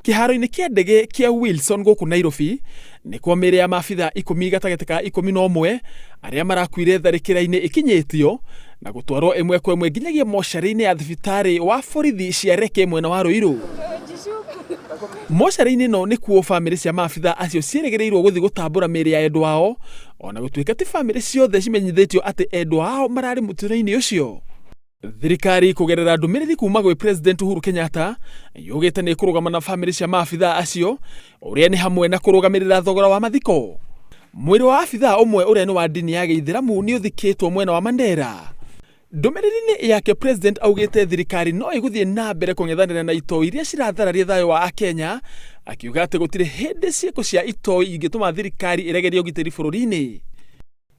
Kiharo-ini kia ndege kia Wilson guku Nairobi ni kwa mĩĩrĩ ya maabitha 10 gatagati ka 11 aria marakuire tharĩkĩra-inĩ ikinyĩtio na gũtwarwo ĩmwe kwa ĩmwe nginyagia mocari-inĩ ya thibitarĩ wa borithi cia Reke mwena wa Ruiru. Mocari-inĩ no nĩ kuo bamĩrĩ cia maabitha acio ciĩrĩgĩrĩirwo gũthiĩ gũtambũra mĩĩrĩ ya endwa ao, ona gũtuĩka ti bamĩrĩ ciothe cimenyithĩtio atĩ endwa ao mararĩ mũtino-inĩ ũcio. Thirikari kugerera ndũmĩrĩri kuma gwĩ President Uhuru Kenyatta yugĩte nĩ kũrũgama na bamĩrĩ cia maabitha acio, ũrĩa nĩ hamwe na kũrũgamĩrĩra thogora wa mathiko. Mwĩrĩ wa abitha ũmwe ũrĩa nĩ wa ndini ya Gĩithĩramu nĩ ũthikĩtwo mwena wa Mandera. Ndũmĩrĩri-inĩ yake President augĩte thirikari no ĩgũthiĩ na mbere kũng'ethanĩra na itoi iria cirathararia thayũ wa Akenya, akiuga atĩ gũtirĩ hĩndĩ ciĩko cia itoi ingĩtũma thirikari ĩregerie ũgitĩri bũrũri-inĩ.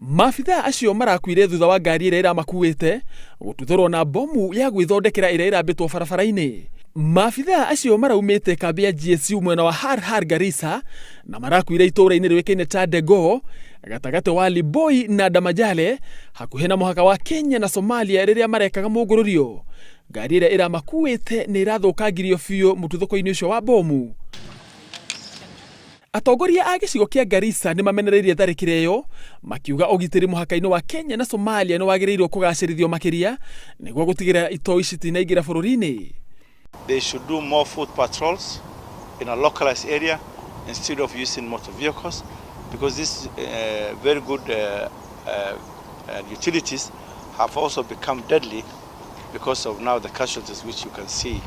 Maabitha acio marakuire thutha wa ngari ĩrĩa ĩramakuĩte gũtuthũrwo na bomu ya gwĩthondekera ĩrĩa ĩrambĩtwo barabara-inĩ. Maabitha acio maraumĩte kambi ya GSU mwena wa Har Garissa na marakuire itũũra-inĩ rĩũĩkaine ta Dego gatagatĩ wa Liboi na Damajale hakuhĩ na mũhaka wa Kenya na Somalia rĩrĩa marekaga mũngũrũrio. Ngari ĩrĩa ĩramakuĩte nĩ ĩrathũkangirio biũ mũtuthũko-inĩ ũcio wa bomu. Atongoria a gĩcigo kĩa Garissa nĩ mamenereirie tharĩkĩra ĩyo makiuga ũgitĩri mũhaka-inĩ wa Kenya na Somalia nĩ wagĩrĩirwo kũgacĩrithio makĩria nĩguo gũtigĩrĩra itoi citinaingĩra bũrũri-inĩ. They should do more foot patrols in a localized area instead of using motor vehicles, because these very good utilities have also become deadly because of now the casualties which you can see.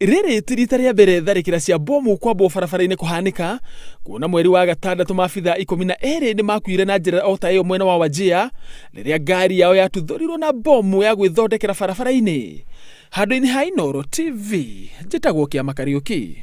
Rĩrĩ ti rita rĩa mbere tharĩkĩra cia bomu kwambwo barabara-inĩ kũhanĩka, kuona mweri wa gatandatũ maabitha 12 nĩ makuire na njĩra o ta ĩyo mwena wa Wajir rĩrĩa ngari yao yatuthũrirwo na bomu ya gwĩthondekera barabara-inĩ. Handũ-inĩ ha Inooro TV, njĩtagwo Kĩama Kariũki.